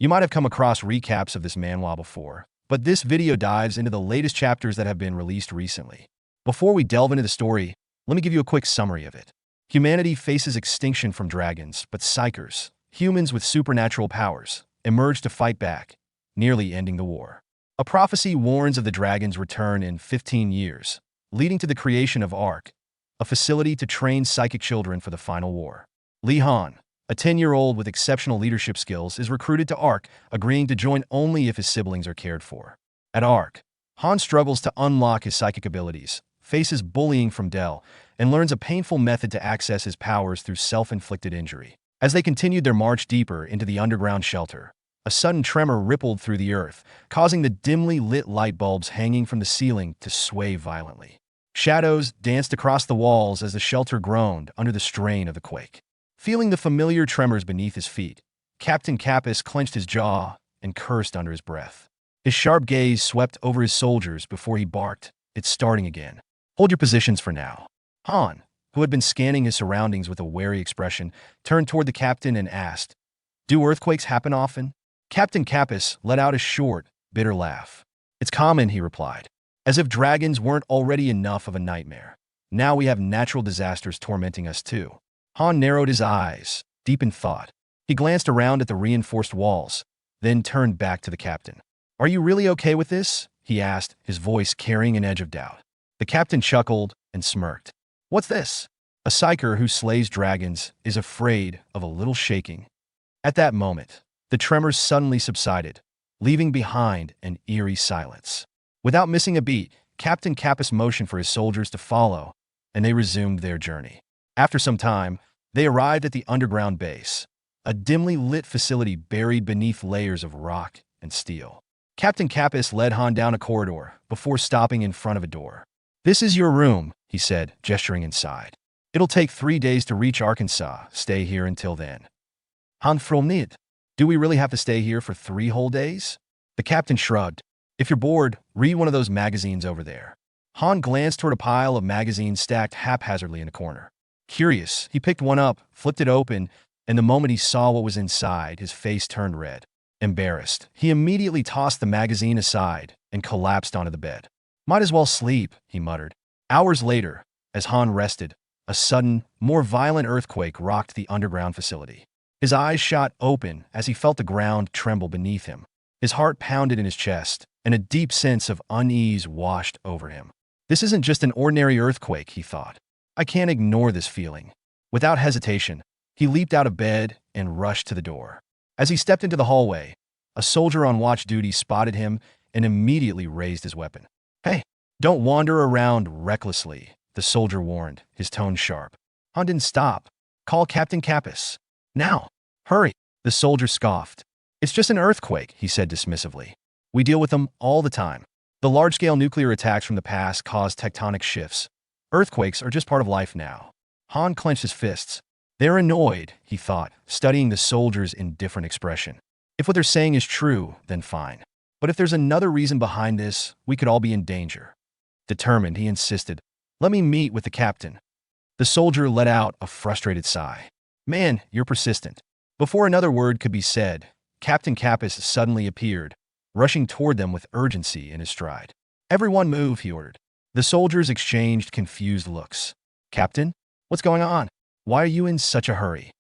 You might have come across recaps of this manhwa before, but this video dives into the latest chapters that have been released recently. Before we delve into the story, let me give you a quick summary of it. Humanity faces extinction from dragons, but psykers, humans with supernatural powers, emerge to fight back, nearly ending the war. A prophecy warns of the dragon's return in 15 years, leading to the creation of Ark, a facility to train psychic children for the final war. Lee Han, a 10-year-old with exceptional leadership skills, is recruited to Ark, agreeing to join only if his siblings are cared for. At Ark, Han struggles to unlock his psychic abilities, faces bullying from Del, and learns a painful method to access his powers through self-inflicted injury. As they continued their march deeper into the underground shelter, a sudden tremor rippled through the earth, causing the dimly lit light bulbs hanging from the ceiling to sway violently. Shadows danced across the walls as the shelter groaned under the strain of the quake. Feeling the familiar tremors beneath his feet, Captain Kappas clenched his jaw and cursed under his breath. His sharp gaze swept over his soldiers before he barked, "It's starting again. Hold your positions for now." Han, who had been scanning his surroundings with a wary expression, turned toward the captain and asked, "Do earthquakes happen often?" Captain Kappas let out a short, bitter laugh. "It's common," he replied. "As if dragons weren't already enough of a nightmare. Now we have natural disasters tormenting us too." Han narrowed his eyes, deep in thought. He glanced around at the reinforced walls, then turned back to the captain. "Are you really okay with this?" he asked, his voice carrying an edge of doubt. The captain chuckled and smirked. "What's this? A psyker who slays dragons is afraid of a little shaking." At that moment, the tremors suddenly subsided, leaving behind an eerie silence. Without missing a beat, Captain Kappas motioned for his soldiers to follow, and they resumed their journey. After some time, they arrived at the underground base, a dimly lit facility buried beneath layers of rock and steel. Captain Kappas led Han down a corridor before stopping in front of a door. "This is your room," he said, gesturing inside. "It'll take 3 days to reach Arkansas. Stay here until then." Han fromnid. "Do we really have to stay here for 3 whole days?" The captain shrugged. "If you're bored, read one of those magazines over there." Han glanced toward a pile of magazines stacked haphazardly in a corner. Curious, he picked one up, flipped it open, and the moment he saw what was inside, his face turned red. Embarrassed, he immediately tossed the magazine aside and collapsed onto the bed. "Might as well sleep," he muttered. Hours later, as Han rested, a sudden, more violent earthquake rocked the underground facility. His eyes shot open as he felt the ground tremble beneath him. His heart pounded in his chest, and a deep sense of unease washed over him. "This isn't just an ordinary earthquake," he thought. "I can't ignore this feeling." Without hesitation, he leaped out of bed and rushed to the door. As he stepped into the hallway, a soldier on watch duty spotted him and immediately raised his weapon. "Hey, don't wander around recklessly," the soldier warned, his tone sharp. Han didn't stop. "Call Captain Kappas. Now. Hurry." The soldier scoffed. "It's just an earthquake," he said dismissively. "We deal with them all the time. The large-scale nuclear attacks from the past caused tectonic shifts. Earthquakes are just part of life now." Han clenched his fists. "They're annoyed," he thought, studying the soldier's indifferent expression. "If what they're saying is true, then fine. But if there's another reason behind this, we could all be in danger." Determined, he insisted, "Let me meet with the captain." The soldier let out a frustrated sigh. "Man, you're persistent." Before another word could be said, Captain Kappas suddenly appeared, rushing toward them with urgency in his stride. "Everyone move," he ordered. The soldiers exchanged confused looks. "Captain? What's going on? Why are you in such a hurry?"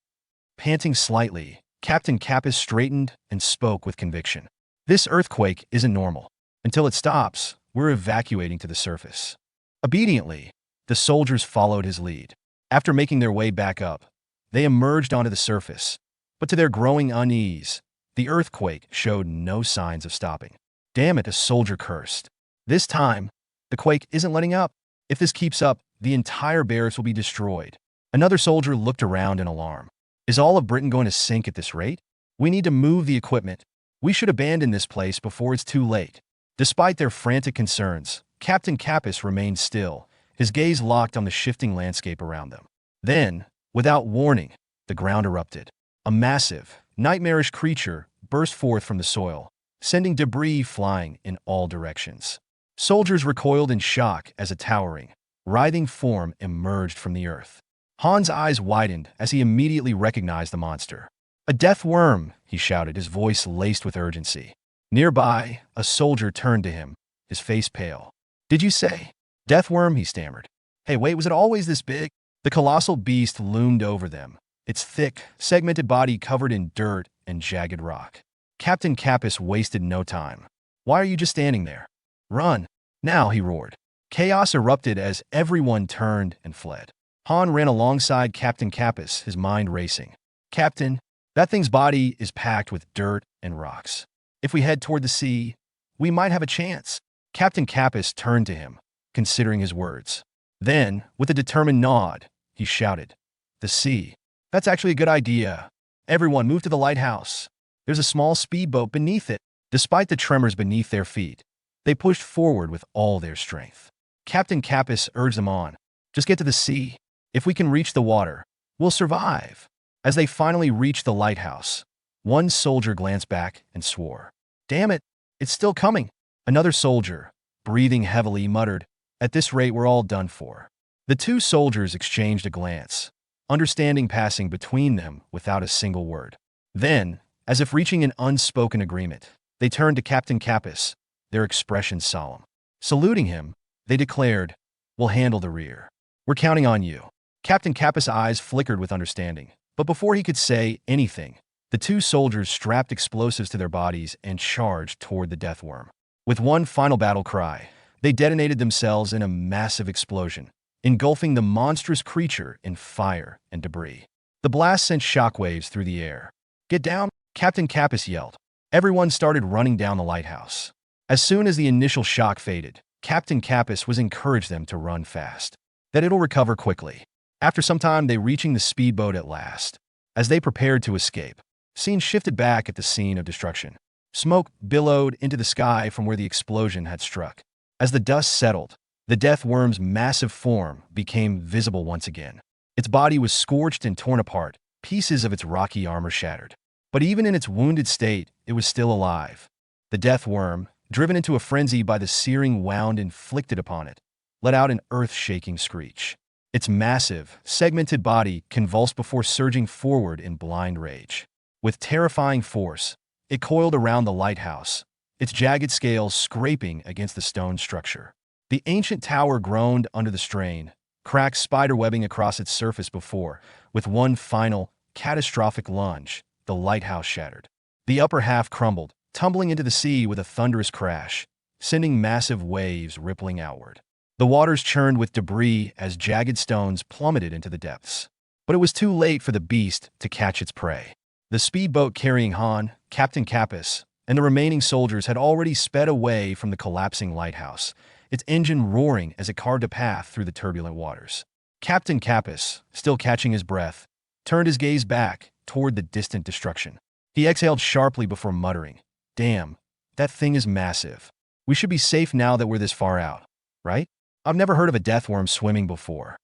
Panting slightly, Captain Kappas straightened and spoke with conviction. "This earthquake isn't normal. Until it stops, we're evacuating to the surface." Obediently, the soldiers followed his lead. After making their way back up, they emerged onto the surface. But to their growing unease, the earthquake showed no signs of stopping. "Damn it," a soldier cursed. "This time, the quake isn't letting up. If this keeps up, the entire barracks will be destroyed." Another soldier looked around in alarm. "Is all of Britain going to sink at this rate? We need to move the equipment. We should abandon this place before it's too late." Despite their frantic concerns, Captain Kappas remained still, his gaze locked on the shifting landscape around them. Then, without warning, the ground erupted. A massive, nightmarish creature burst forth from the soil, sending debris flying in all directions. Soldiers recoiled in shock as a towering, writhing form emerged from the earth. Han's eyes widened as he immediately recognized the monster. "A death worm!" he shouted, his voice laced with urgency. Nearby, a soldier turned to him, his face pale. "Did you say death worm?" he stammered. "Hey, wait, was it always this big?" The colossal beast loomed over them, its thick, segmented body covered in dirt and jagged rock. Captain Kappas wasted no time. "Why are you just standing there? Run! Now!" he roared. Chaos erupted as everyone turned and fled. Han ran alongside Captain Kappas, his mind racing. "Captain, that thing's body is packed with dirt and rocks. If we head toward the sea, we might have a chance." Captain Kappas turned to him, considering his words. Then, with a determined nod, he shouted, "The sea. That's actually a good idea. Everyone move to the lighthouse. There's a small speedboat beneath it." Despite the tremors beneath their feet, they pushed forward with all their strength. Captain Kappas urged them on. "Just get to the sea. If we can reach the water, we'll survive." As they finally reached the lighthouse, one soldier glanced back and swore. "Damn it, it's still coming." Another soldier, breathing heavily, muttered, "At this rate, we're all done for." The two soldiers exchanged a glance, understanding passing between them without a single word. Then, as if reaching an unspoken agreement, they turned to Captain Kappas, their expressions solemn. Saluting him, they declared, "We'll handle the rear. We're counting on you." Captain Kappas' eyes flickered with understanding, but before he could say anything, the two soldiers strapped explosives to their bodies and charged toward the death worm. With one final battle cry, they detonated themselves in a massive explosion, engulfing the monstrous creature in fire and debris. The blast sent shockwaves through the air. "Get down!" Captain Kappas yelled. Everyone started running down the lighthouse. As soon as the initial shock faded, Captain Kappas was encouraged them to run fast, that it'll recover quickly. After some time, they reaching the speedboat at last. As they prepared to escape, scene shifted back at the scene of destruction. Smoke billowed into the sky from where the explosion had struck. As the dust settled, the death worm's massive form became visible once again. Its body was scorched and torn apart, pieces of its rocky armor shattered. But even in its wounded state, it was still alive. The death worm, driven into a frenzy by the searing wound inflicted upon it, let out an earth-shaking screech. Its massive, segmented body convulsed before surging forward in blind rage. With terrifying force, it coiled around the lighthouse, its jagged scales scraping against the stone structure. The ancient tower groaned under the strain, cracks spiderwebbing across its surface before, with one final, catastrophic lunge, the lighthouse shattered. The upper half crumbled, tumbling into the sea with a thunderous crash, sending massive waves rippling outward. The waters churned with debris as jagged stones plummeted into the depths. But it was too late for the beast to catch its prey. The speedboat carrying Han, Captain Kappas, and the remaining soldiers had already sped away from the collapsing lighthouse, its engine roaring as it carved a path through the turbulent waters. Captain Kappas, still catching his breath, turned his gaze back toward the distant destruction. He exhaled sharply before muttering, "Damn, that thing is massive. We should be safe now that we're this far out, right? I've never heard of a death worm swimming before."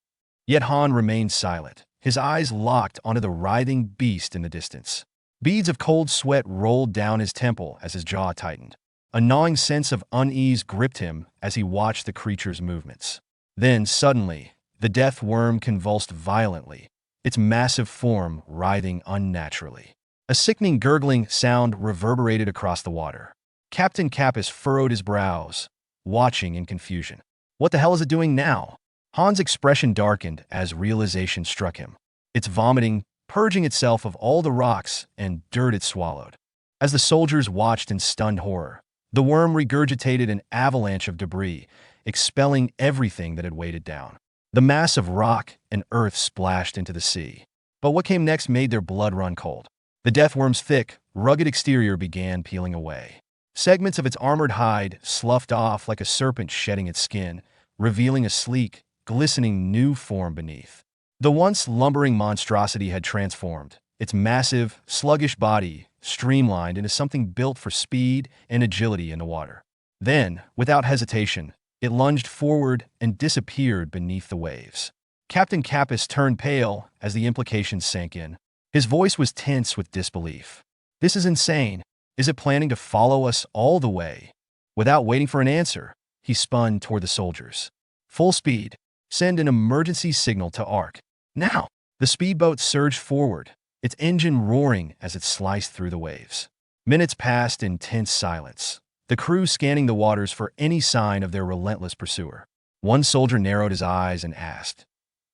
Yet Han remained silent, his eyes locked onto the writhing beast in the distance. Beads of cold sweat rolled down his temple as his jaw tightened. A gnawing sense of unease gripped him as he watched the creature's movements. Then, suddenly, the death worm convulsed violently, its massive form writhing unnaturally. A sickening gurgling sound reverberated across the water. Captain Kappas furrowed his brows, watching in confusion. What the hell is it doing now? Han's expression darkened as realization struck him. It's vomiting, purging itself of all the rocks and dirt it swallowed. As the soldiers watched in stunned horror, the worm regurgitated an avalanche of debris, expelling everything that had weighed it down. The mass of rock and earth splashed into the sea. But what came next made their blood run cold. The death worm's thick, rugged exterior began peeling away. Segments of its armored hide sloughed off like a serpent shedding its skin, revealing a sleek, glistening new form beneath. The once lumbering monstrosity had transformed, its massive, sluggish body streamlined into something built for speed and agility in the water. Then, without hesitation, it lunged forward and disappeared beneath the waves. Captain Kappas turned pale as the implications sank in. His voice was tense with disbelief. "This is insane. Is it planning to follow us all the way?" Without waiting for an answer, he spun toward the soldiers. "Full speed. Send an emergency signal to Ark. Now!" The speedboat surged forward, its engine roaring as it sliced through the waves. Minutes passed in tense silence, the crew scanning the waters for any sign of their relentless pursuer. One soldier narrowed his eyes and asked,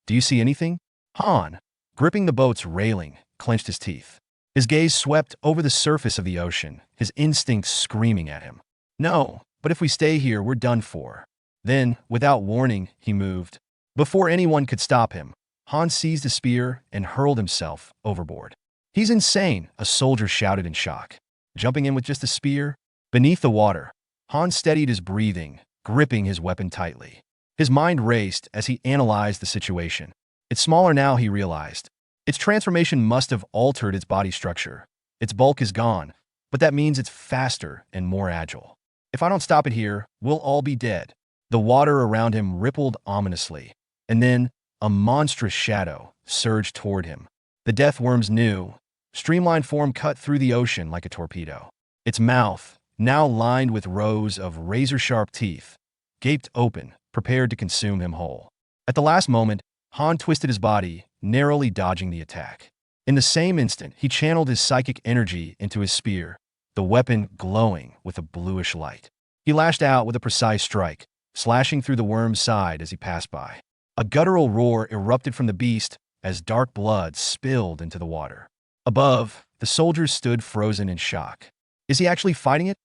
"Do you see anything?" Han, gripping the boat's railing, clenched his teeth. His gaze swept over the surface of the ocean, his instincts screaming at him. "No, but if we stay here, we're done for." Then, without warning, he moved. Before anyone could stop him, Han seized a spear and hurled himself overboard. "He's insane," a soldier shouted in shock. "Jumping in with just a spear?" Beneath the water, Han steadied his breathing, gripping his weapon tightly. His mind raced as he analyzed the situation. It's smaller now, he realized. Its transformation must have altered its body structure. Its bulk is gone, but that means it's faster and more agile. "If I don't stop it here, we'll all be dead." The water around him rippled ominously, and then a monstrous shadow surged toward him. The death worm's new, streamlined form cut through the ocean like a torpedo. Its mouth, now lined with rows of razor-sharp teeth, gaped open, prepared to consume him whole. At the last moment, Han twisted his body, narrowly dodging the attack. In the same instant, he channeled his psychic energy into his spear, the weapon glowing with a bluish light. He lashed out with a precise strike, slashing through the worm's side as he passed by. A guttural roar erupted from the beast as dark blood spilled into the water. Above, the soldiers stood frozen in shock. "Is he actually fighting it?"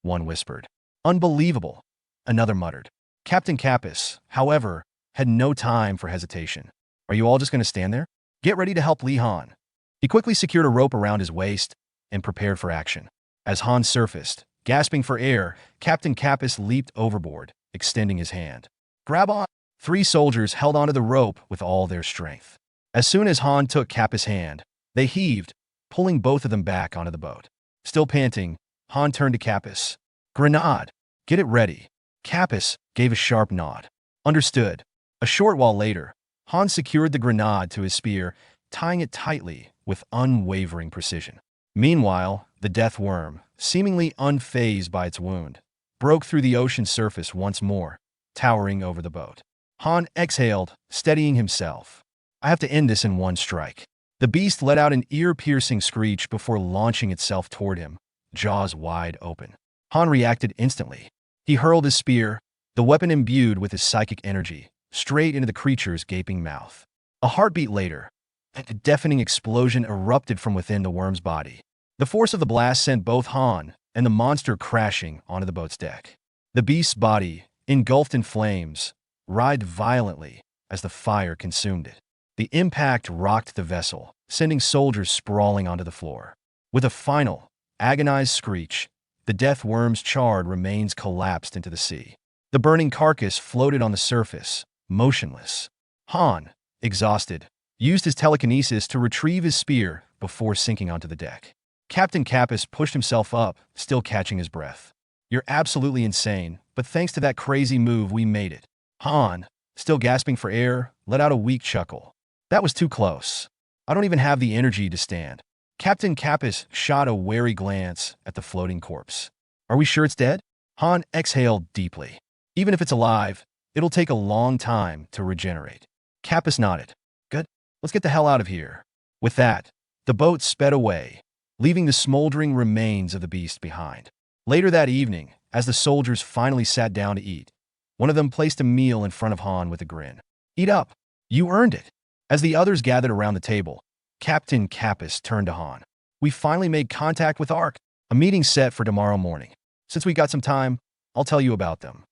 one whispered. "Unbelievable," another muttered. Captain Kappas, however, had no time for hesitation. "Are you all just going to stand there? Get ready to help Lee Han." He quickly secured a rope around his waist and prepared for action. As Han surfaced, gasping for air, Captain Kappas leaped overboard, extending his hand. "Grab on!" 3 soldiers held onto the rope with all their strength. As soon as Han took Kappas' hand, they heaved, pulling both of them back onto the boat. Still panting, Han turned to Kappas. "Grenade! Get it ready." Kappas gave a sharp nod. "Understood." A short while later, Han secured the grenade to his spear, tying it tightly with unwavering precision. Meanwhile, the death worm, seemingly unfazed by its wound, broke through the ocean surface once more, towering over the boat. Han exhaled, steadying himself. "I have to end this in one strike." The beast let out an ear-piercing screech before launching itself toward him, jaws wide open. Han reacted instantly. He hurled his spear, the weapon imbued with his psychic energy, straight into the creature's gaping mouth. A heartbeat later, a deafening explosion erupted from within the worm's body. The force of the blast sent both Han and the monster crashing onto the boat's deck. The beast's body, engulfed in flames, writhed violently as the fire consumed it. The impact rocked the vessel, sending soldiers sprawling onto the floor. With a final, agonized screech, the death worm's charred remains collapsed into the sea. The burning carcass floated on the surface, motionless. Han, exhausted, used his telekinesis to retrieve his spear before sinking onto the deck. Captain Kappas pushed himself up, still catching his breath. "You're absolutely insane, but thanks to that crazy move, we made it." Han, still gasping for air, let out a weak chuckle. "That was too close. I don't even have the energy to stand." Captain Kappas shot a wary glance at the floating corpse. "Are we sure it's dead?" Han exhaled deeply. "Even if it's alive, it'll take a long time to regenerate." Kappas nodded. "Good. Let's get the hell out of here." With that, the boat sped away, leaving the smoldering remains of the beast behind. Later that evening, as the soldiers finally sat down to eat, one of them placed a meal in front of Han with a grin. "Eat up. You earned it." As the others gathered around the table, Captain Kappas turned to Han. "We finally made contact with Ark. A meeting set for tomorrow morning. Since we got some time, I'll tell you about them."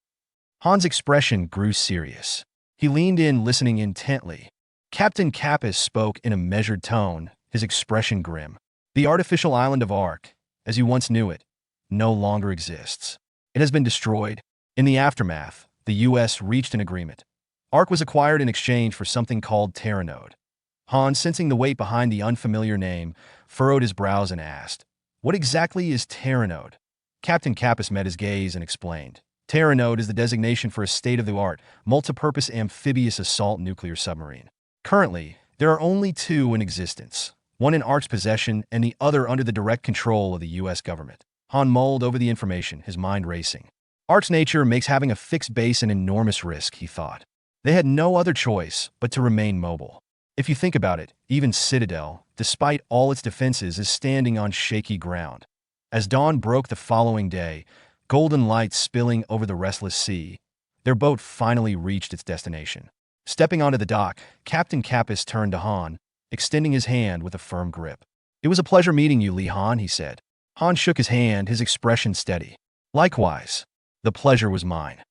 Han's expression grew serious. He leaned in, listening intently. Captain Kappas spoke in a measured tone, his expression grim. "The artificial island of Ark, as you once knew it, no longer exists. It has been destroyed. In the aftermath, the U.S. reached an agreement. Ark was acquired in exchange for something called Terranode." Han, sensing the weight behind the unfamiliar name, furrowed his brows and asked, "What exactly is Terranode?" Captain Kappas met his gaze and explained. Terranode is the designation for a state-of-the-art, multi-purpose amphibious assault nuclear submarine. Currently, there are only 2 in existence, one in Ark's possession and the other under the direct control of the U.S. government. Han mulled over the information, his mind racing. Ark's nature makes having a fixed base an enormous risk, he thought. They had no other choice but to remain mobile. If you think about it, even Citadel, despite all its defenses, is standing on shaky ground. As dawn broke the following day, golden light spilling over the restless sea, their boat finally reached its destination. Stepping onto the dock, Captain Kappas turned to Han, extending his hand with a firm grip. "It was a pleasure meeting you, Lee Han," he said. Han shook his hand, his expression steady. "Likewise. The pleasure was mine."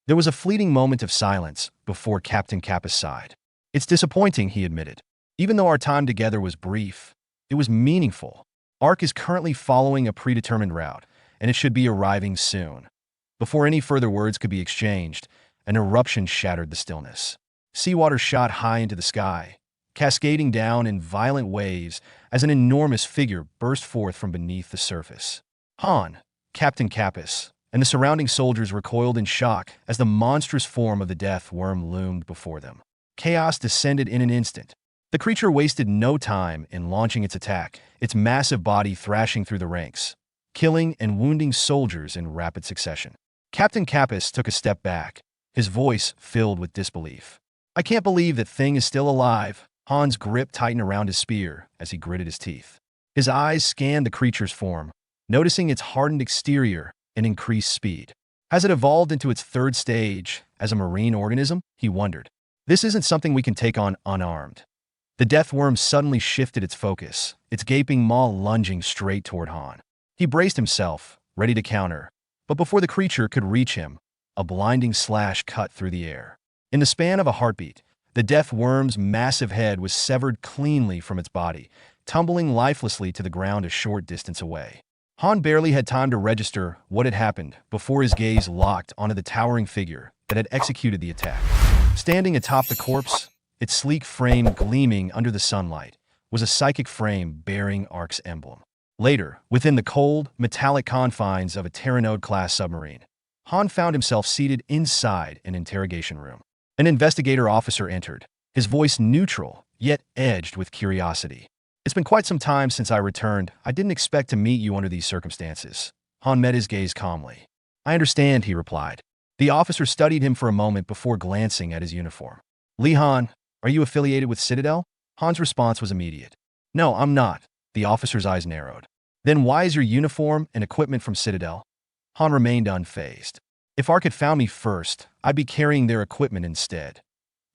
There was a fleeting moment of silence before Captain Kappas sighed. "It's disappointing," he admitted. "Even though our time together was brief, it was meaningful. Ark is currently following a predetermined route, and it should be arriving soon." Before any further words could be exchanged, an eruption shattered the stillness. Seawater shot high into the sky, cascading down in violent waves as an enormous figure burst forth from beneath the surface. Han, Captain Kappas, and the surrounding soldiers recoiled in shock as the monstrous form of the death worm loomed before them. Chaos descended in an instant. The creature wasted no time in launching its attack, its massive body thrashing through the ranks, killing and wounding soldiers in rapid succession. Captain Kappas took a step back, his voice filled with disbelief. "I can't believe that thing is still alive." Han's grip tightened around his spear as he gritted his teeth. His eyes scanned the creature's form, noticing its hardened exterior and increased speed. Has it evolved into its third stage as a marine organism? He wondered. This isn't something we can take on unarmed. The death worm suddenly shifted its focus, its gaping maw lunging straight toward Han. He braced himself, ready to counter, but before the creature could reach him, a blinding slash cut through the air. In the span of a heartbeat, the death worm's massive head was severed cleanly from its body, tumbling lifelessly to the ground a short distance away. Han barely had time to register what had happened before his gaze locked onto the towering figure that had executed the attack. Standing atop the corpse, its sleek frame gleaming under the sunlight, was a psychic frame bearing Ark's emblem. Later, within the cold, metallic confines of a Terranode-class submarine, Han found himself seated inside an interrogation room. An investigator officer entered, his voice neutral, yet edged with curiosity. "It's been quite some time since I returned. I didn't expect to meet you under these circumstances." Han met his gaze calmly. "I understand," he replied. The officer studied him for a moment before glancing at his uniform. "Lee Han, are you affiliated with Citadel?" Han's response was immediate. "No, I'm not." The officer's eyes narrowed. "Then why is your uniform and equipment from Citadel?" Han remained unfazed. "If Ark had found me first, I'd be carrying their equipment instead."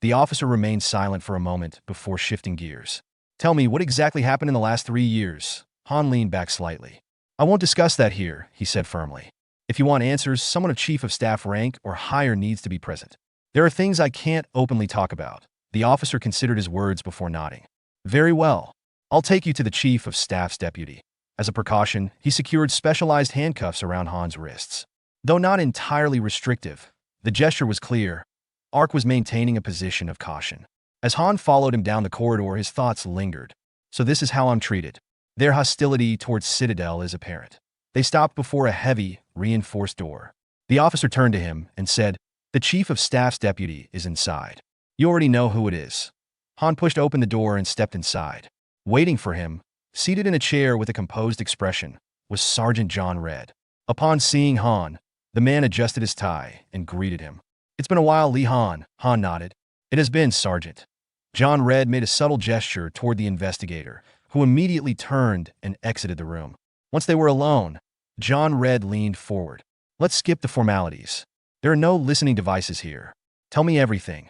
The officer remained silent for a moment before shifting gears. "Tell me, what exactly happened in the last 3 years?" Han leaned back slightly. "I won't discuss that here," he said firmly. "If you want answers, someone of Chief of Staff rank or higher needs to be present. There are things I can't openly talk about." The officer considered his words before nodding. "Very well. I'll take you to the Chief of Staff's deputy." As a precaution, he secured specialized handcuffs around Han's wrists. Though not entirely restrictive, the gesture was clear. Ark was maintaining a position of caution. As Han followed him down the corridor, his thoughts lingered. "So this is how I'm treated." Their hostility towards Citadel is apparent. They stopped before a heavy, reinforced door. The officer turned to him and said, "The Chief of Staff's deputy is inside. You already know who it is." Han pushed open the door and stepped inside. Waiting for him, seated in a chair with a composed expression, was Sergeant John Red. Upon seeing Han, the man adjusted his tie and greeted him. "It's been a while, Lee Han." Han nodded. "It has been, Sergeant." John Red made a subtle gesture toward the investigator, who immediately turned and exited the room. Once they were alone, John Red leaned forward. "Let's skip the formalities. There are no listening devices here. Tell me everything."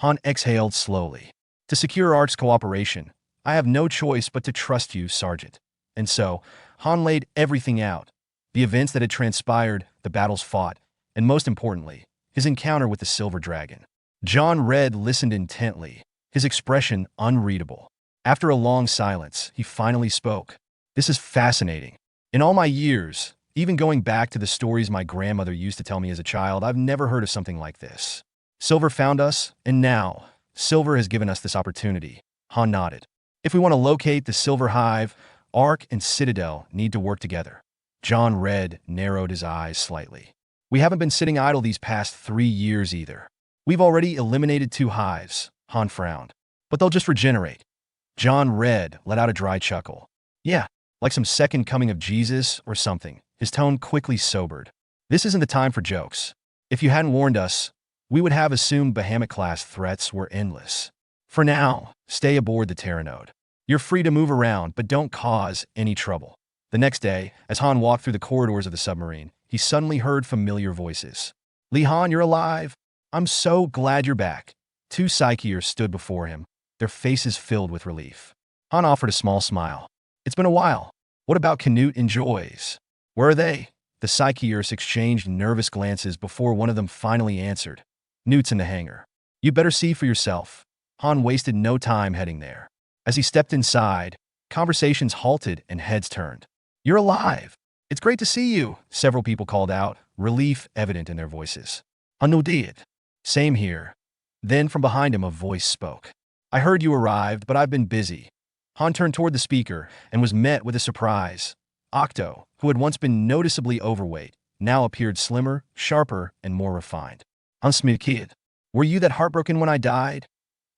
Han exhaled slowly. "To secure Ark's cooperation, I have no choice but to trust you, Sergeant." And so, Han laid everything out. The events that had transpired, the battles fought, and most importantly, his encounter with the Silver Dragon. John Red listened intently, his expression unreadable. After a long silence, he finally spoke. "This is fascinating. In all my years, even going back to the stories my grandmother used to tell me as a child, I've never heard of something like this. Silver found us, and now, Silver has given us this opportunity." Han nodded. "If we want to locate the Silver Hive, Ark and Citadel need to work together." John Red narrowed his eyes slightly. "We haven't been sitting idle these past 3 years either. We've already eliminated 2 hives." Han frowned. "But they'll just regenerate." John Red let out a dry chuckle. "Yeah, like some second coming of Jesus or something." His tone quickly sobered. "This isn't the time for jokes. If you hadn't warned us, we would have assumed Bahamut-class threats were endless." For now, stay aboard the Terranode. You're free to move around, but don't cause any trouble. The next day, as Han walked through the corridors of the submarine, he suddenly heard familiar voices. Lee Han, you're alive. I'm so glad you're back. Two psykers stood before him, their faces filled with relief. Han offered a small smile. It's been a while. What about Canute and Joyce? Where are they? The psykers exchanged nervous glances before one of them finally answered. Newt's in the hangar. You better see for yourself. Han wasted no time heading there. As he stepped inside, conversations halted and heads turned. You're alive. It's great to see you, several people called out, relief evident in their voices. Han did. Same here. Then from behind him a voice spoke. I heard you arrived, but I've been busy. Han turned toward the speaker and was met with a surprise. Octo, who had once been noticeably overweight, now appeared slimmer, sharper, and more refined. Han kid. Were you that heartbroken when I died?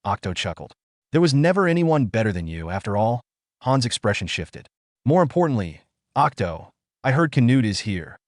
Octo chuckled. There was never anyone better than you, after all. Han's expression shifted. More importantly, Octo, I heard Canute is here.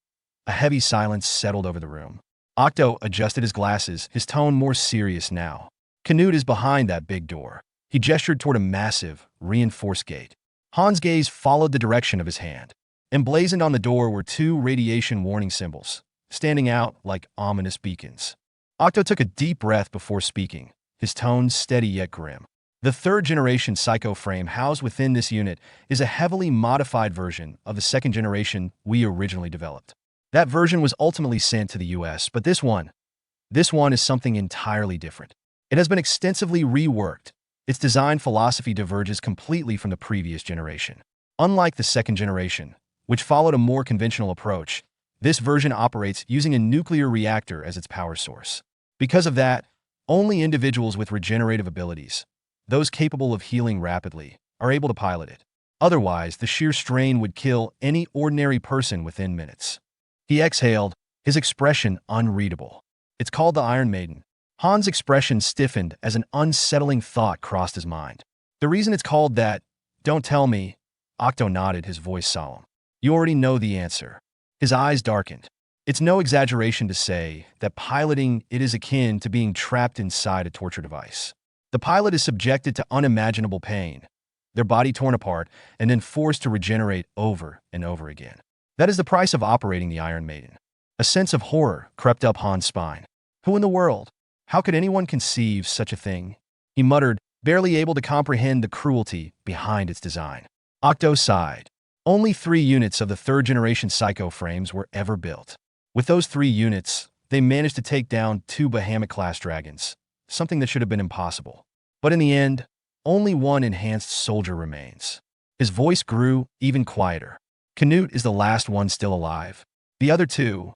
A heavy silence settled over the room. Octo adjusted his glasses, his tone more serious now. Canute is behind that big door. He gestured toward a massive, reinforced gate. Han's gaze followed the direction of his hand. Emblazoned on the door were two radiation warning symbols, standing out like ominous beacons. Octo took a deep breath before speaking, his tone steady yet grim. The third-generation psycho frame housed within this unit is a heavily modified version of the second-generation we originally developed. That version was ultimately sent to the US, but this one is something entirely different. It has been extensively reworked. Its design philosophy diverges completely from the previous generation. Unlike the second generation, which followed a more conventional approach, this version operates using a nuclear reactor as its power source. Because of that, only individuals with regenerative abilities, those capable of healing rapidly, are able to pilot it. Otherwise, the sheer strain would kill any ordinary person within minutes. He exhaled, his expression unreadable. It's called the Iron Maiden. Han's expression stiffened as an unsettling thought crossed his mind. The reason it's called that, don't tell me. Octo nodded, his voice solemn. You already know the answer. His eyes darkened. It's no exaggeration to say that piloting it is akin to being trapped inside a torture device. The pilot is subjected to unimaginable pain, their body torn apart, and then forced to regenerate over and over again. That is the price of operating the Iron Maiden. A sense of horror crept up Han's spine. Who in the world? How could anyone conceive such a thing? He muttered, barely able to comprehend the cruelty behind its design. Octo sighed. Only 3 units of the third-generation psycho frames were ever built. With those 3 units, they managed to take down 2 Bahamut-class dragons, something that should have been impossible. But in the end, only one enhanced soldier remains. His voice grew even quieter. Canute is the last one still alive. The other 2,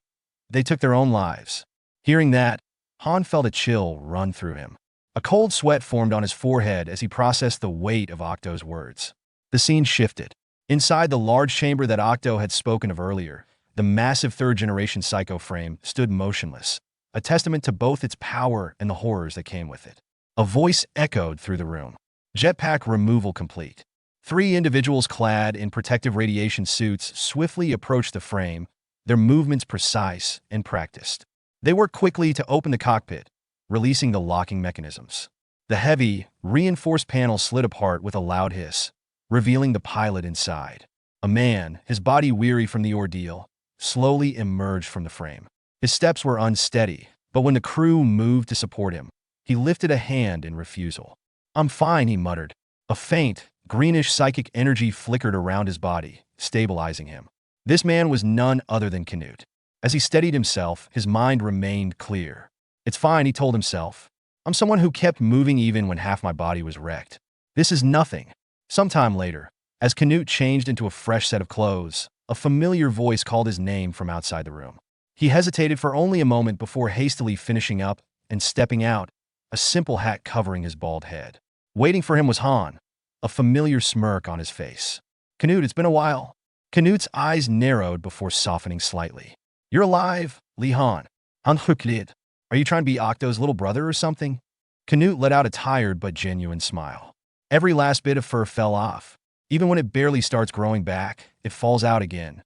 they took their own lives. Hearing that, Han felt a chill run through him. A cold sweat formed on his forehead as he processed the weight of Octo's words. The scene shifted. Inside the large chamber that Octo had spoken of earlier, the massive third-generation psycho frame stood motionless, a testament to both its power and the horrors that came with it. A voice echoed through the room. Jetpack removal complete. 3 individuals clad in protective radiation suits swiftly approached the frame, their movements precise and practiced. They worked quickly to open the cockpit, releasing the locking mechanisms. The heavy, reinforced panel slid apart with a loud hiss, revealing the pilot inside. A man, his body weary from the ordeal, slowly emerged from the frame. His steps were unsteady, but when the crew moved to support him, he lifted a hand in refusal. I'm fine, he muttered. A faint, greenish psychic energy flickered around his body, stabilizing him. This man was none other than Canute. As he steadied himself, his mind remained clear. It's fine, he told himself. I'm someone who kept moving even when half my body was wrecked. This is nothing. Sometime later, as Canute changed into a fresh set of clothes, a familiar voice called his name from outside the room. He hesitated for only a moment before hastily finishing up and stepping out, a simple hat covering his bald head. Waiting for him was Han, a familiar smirk on his face. Canute, it's been a while. Canute's eyes narrowed before softening slightly. You're alive, Lee Han. Han Huklid. Are you trying to be Octo's little brother or something? Canute let out a tired but genuine smile. Every last bit of fur fell off. Even when it barely starts growing back, it falls out again.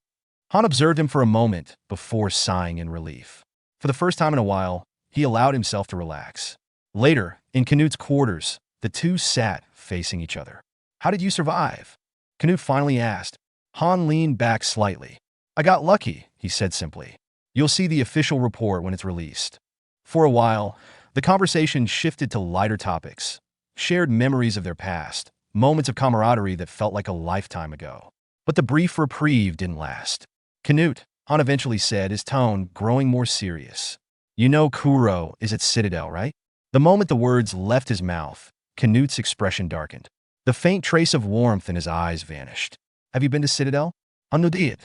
Han observed him for a moment before sighing in relief. For the first time in a while, he allowed himself to relax. Later, in Canute's quarters, The two sat facing each other. How did you survive? Canute finally asked. Han leaned back slightly. I got lucky, he said simply. You'll see the official report when it's released. For a while, the conversation shifted to lighter topics, shared memories of their past, moments of camaraderie that felt like a lifetime ago. But the brief reprieve didn't last. Canute, Han eventually said, his tone growing more serious. You know Kuro is at Citadel, right? The moment the words left his mouth, Canute's expression darkened. The faint trace of warmth in his eyes vanished. Have you been to Citadel? Did.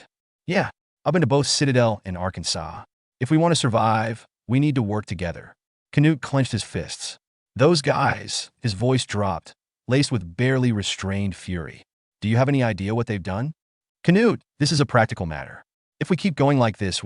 Yeah, I've been to both Citadel and Arkansas. If we want to survive, we need to work together. Canute clenched his fists. Those guys, his voice dropped, laced with barely restrained fury. Do you have any idea what they've done? Canute, this is a practical matter. If we keep going like this,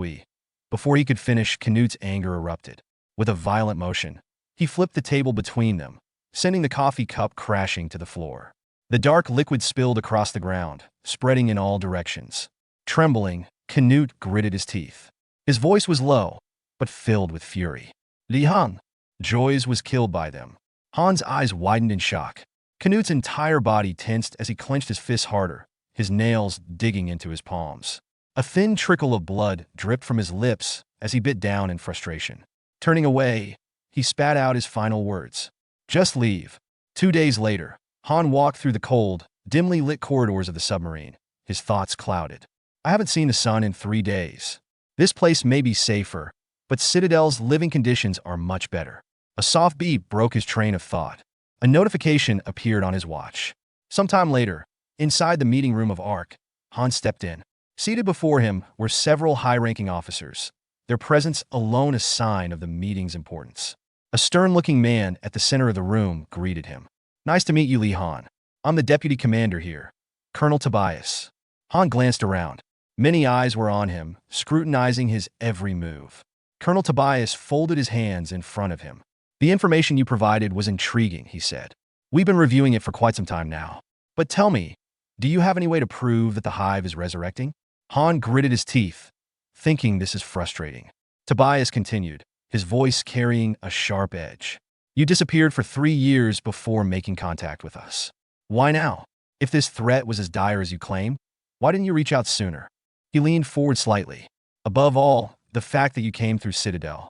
Before he could finish, Canute's anger erupted. With a violent motion, he flipped the table between them, sending the coffee cup crashing to the floor. The dark liquid spilled across the ground, spreading in all directions. Trembling, Canute gritted his teeth. His voice was low, but filled with fury. Li Han. Joyce was killed by them. Han's eyes widened in shock. Canute's entire body tensed as he clenched his fists harder, his nails digging into his palms. A thin trickle of blood dripped from his lips as he bit down in frustration. Turning away, he spat out his final words. Just leave. 2 days later, Han walked through the cold, dimly lit corridors of the submarine, his thoughts clouded. I haven't seen the sun in 3 days. This place may be safer, but Citadel's living conditions are much better. A soft beep broke his train of thought. A notification appeared on his watch. Sometime later, inside the meeting room of ARC, Han stepped in. Seated before him were several high-ranking officers, their presence alone a sign of the meeting's importance. A stern-looking man at the center of the room greeted him. Nice to meet you, Li Han. I'm the deputy commander here, Colonel Tobias. Han glanced around. Many eyes were on him, scrutinizing his every move. Colonel Tobias folded his hands in front of him. The information you provided was intriguing, he said. We've been reviewing it for quite some time now. But tell me, do you have any way to prove that the hive is resurrecting? Han gritted his teeth, thinking this is frustrating. Tobias continued, his voice carrying a sharp edge. You disappeared for 3 years before making contact with us. Why now? If this threat was as dire as you claim, why didn't you reach out sooner? He leaned forward slightly. Above all, the fact that you came through Citadel.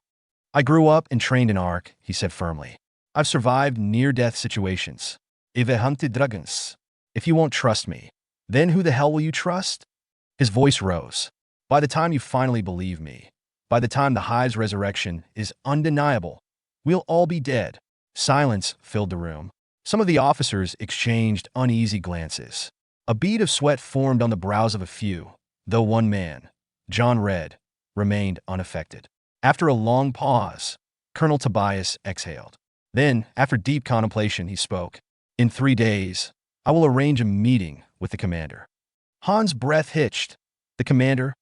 I grew up and trained in ARC, he said firmly. I've survived near-death situations. I've hunted dragons. If you won't trust me, then who the hell will you trust? His voice rose. By the time you finally believe me, by the time the hive's resurrection is undeniable, we'll all be dead. Silence filled the room. Some of the officers exchanged uneasy glances. A bead of sweat formed on the brows of a few, though one man, John Red, remained unaffected. After a long pause, Colonel Tobias exhaled. Then, after deep contemplation, he spoke. In 3 days, I will arrange a meeting with the commander. Han's breath hitched. The commander?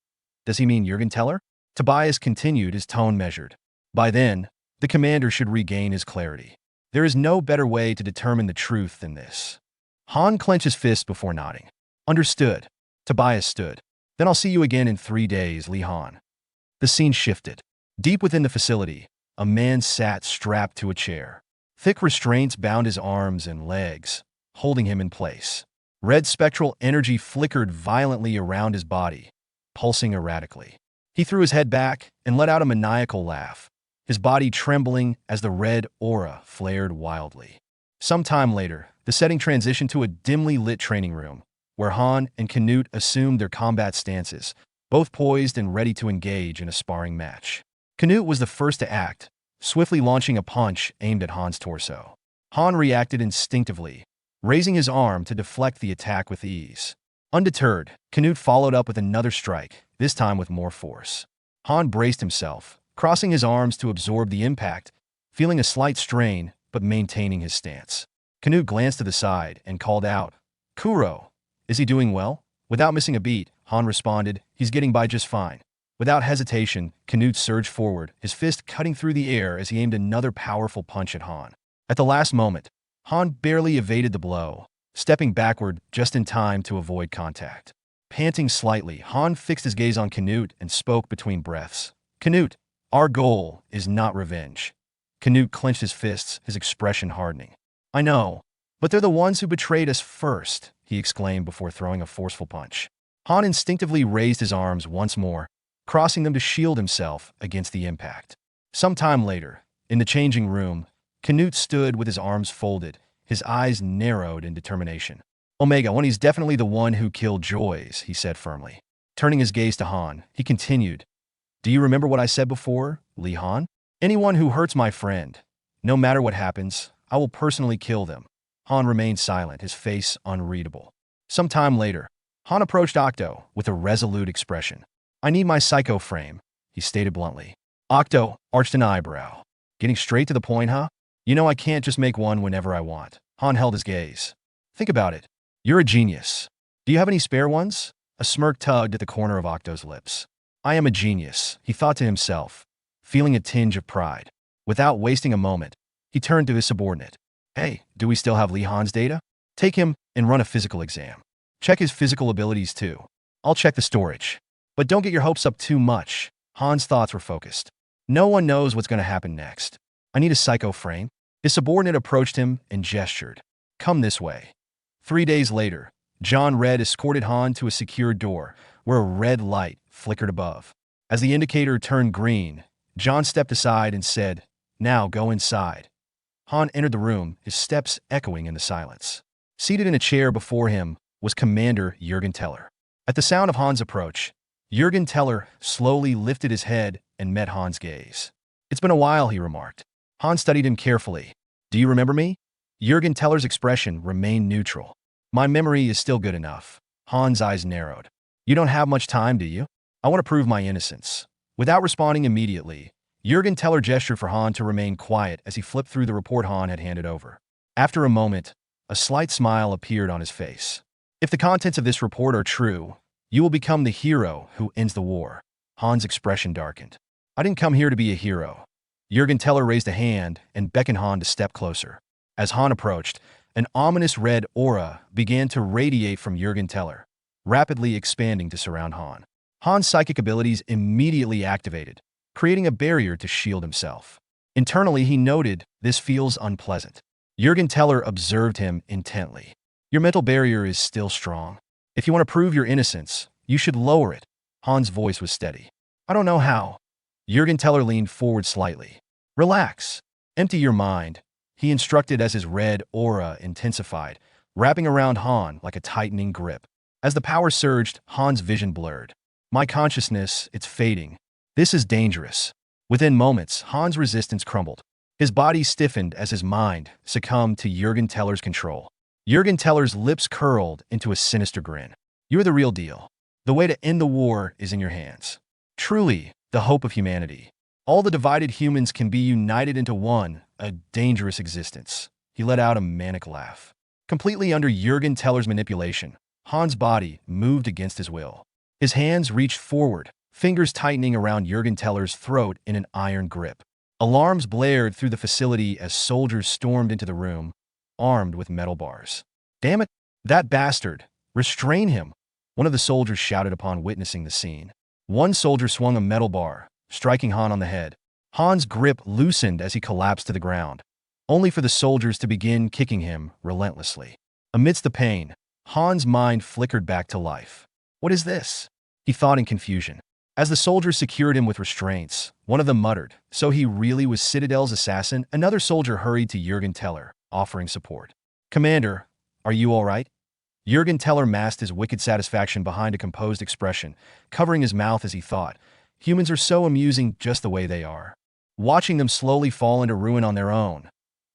Does he mean Jürgen Teller? Tobias continued, his tone measured. By then, the commander should regain his clarity. There is no better way to determine the truth than this. Han clenched his fist before nodding. Understood. Tobias stood. Then I'll see you again in 3 days, Li Han. The scene shifted. Deep within the facility, a man sat strapped to a chair. Thick restraints bound his arms and legs, holding him in place. Red spectral energy flickered violently around his body, pulsing erratically. He threw his head back and let out a maniacal laugh, his body trembling as the red aura flared wildly. Some time later, the setting transitioned to a dimly lit training room, where Han and Canute assumed their combat stances, both poised and ready to engage in a sparring match. Canute was the first to act, swiftly launching a punch aimed at Han's torso. Han reacted instinctively, raising his arm to deflect the attack with ease. Undeterred, Canute followed up with another strike, this time with more force. Han braced himself, crossing his arms to absorb the impact, feeling a slight strain but maintaining his stance. Canute glanced to the side and called out, Kuro, is he doing well? Without missing a beat, Han responded, he's getting by just fine. Without hesitation, Canute surged forward, his fist cutting through the air as he aimed another powerful punch at Han. At the last moment, Han barely evaded the blow, stepping backward just in time to avoid contact. Panting slightly, Han fixed his gaze on Canute and spoke between breaths. Canute, our goal is not revenge. Canute clenched his fists, his expression hardening. I know, but they're the ones who betrayed us first, he exclaimed before throwing a forceful punch. Han instinctively raised his arms once more, crossing them to shield himself against the impact. Some time later, in the changing room, Canute stood with his arms folded, his eyes narrowed in determination. Omega 1, he's definitely the one who killed Joyce, he said firmly. Turning his gaze to Han, he continued, Do you remember what I said before, Li Han? Anyone who hurts my friend, no matter what happens, I will personally kill them. Han remained silent, his face unreadable. Some time later, Han approached Octo with a resolute expression. I need my psycho frame, he stated bluntly. Octo arched an eyebrow. Getting straight to the point, huh? You know I can't just make one whenever I want. Han held his gaze. Think about it. You're a genius. Do you have any spare ones? A smirk tugged at the corner of Octo's lips. I am a genius, he thought to himself, feeling a tinge of pride. Without wasting a moment, he turned to his subordinate. Hey, do we still have Li Han's data? Take him and run a physical exam. Check his physical abilities too. I'll check the storage. But don't get your hopes up too much. Han's thoughts were focused. No one knows what's going to happen next. I need a psycho frame. His subordinate approached him and gestured. Come this way. 3 days later, John Red escorted Han to a secure door where a red light flickered above. As the indicator turned green, John stepped aside and said, Now go inside. Han entered the room, his steps echoing in the silence. Seated in a chair before him was Commander Jurgen Teller. At the sound of Han's approach, Jurgen Teller slowly lifted his head and met Han's gaze. It's been a while, he remarked. Han studied him carefully. Do you remember me? Jurgen Teller's expression remained neutral. My memory is still good enough. Han's eyes narrowed. You don't have much time, do you? I want to prove my innocence. Without responding immediately, Jurgen Teller gestured for Han to remain quiet as he flipped through the report Han had handed over. After a moment, a slight smile appeared on his face. If the contents of this report are true, you will become the hero who ends the war. Han's expression darkened. I didn't come here to be a hero. Jurgen Teller raised a hand and beckoned Han to step closer. As Han approached, an ominous red aura began to radiate from Jurgen Teller, rapidly expanding to surround Han. Han's psychic abilities immediately activated, creating a barrier to shield himself. Internally, he noted, this feels unpleasant. Jurgen Teller observed him intently. Your mental barrier is still strong. If you want to prove your innocence, you should lower it. Han's voice was steady. I don't know how. Jurgen Teller leaned forward slightly. Relax. Empty your mind, he instructed as his red aura intensified, wrapping around Han like a tightening grip. As the power surged, Han's vision blurred. My consciousness, it's fading. This is dangerous. Within moments, Han's resistance crumbled. His body stiffened as his mind succumbed to Jurgen Teller's control. Jurgen Teller's lips curled into a sinister grin. You're the real deal. The way to end the war is in your hands. Truly, the hope of humanity. All the divided humans can be united into one, a dangerous existence. He let out a manic laugh. Completely under Jurgen Teller's manipulation, Han's body moved against his will. His hands reached forward, fingers tightening around Jurgen Teller's throat in an iron grip. Alarms blared through the facility as soldiers stormed into the room, armed with metal bars. Damn it, that bastard! Restrain him! One of the soldiers shouted upon witnessing the scene. One soldier swung a metal bar, striking Han on the head. Han's grip loosened as he collapsed to the ground, only for the soldiers to begin kicking him relentlessly. Amidst the pain, Han's mind flickered back to life. What is this? He thought in confusion. As the soldiers secured him with restraints, one of them muttered, so he really was Citadel's assassin? Another soldier hurried to Jurgen Teller, offering support. Commander, are you all right? Jurgen Teller masked his wicked satisfaction behind a composed expression, covering his mouth as he thought, humans are so amusing just the way they are. Watching them slowly fall into ruin on their own,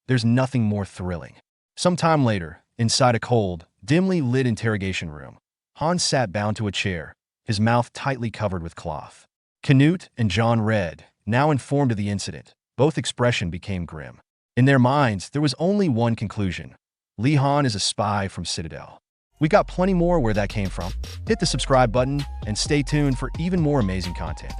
there's nothing more thrilling. Some time later, inside a cold, dimly lit interrogation room, Han sat bound to a chair, his mouth tightly covered with cloth. Canute and John Red, now informed of the incident, both expression became grim. In their minds, there was only one conclusion. Li Han is a spy from Citadel. We got plenty more where that came from. Hit the subscribe button and stay tuned for even more amazing content.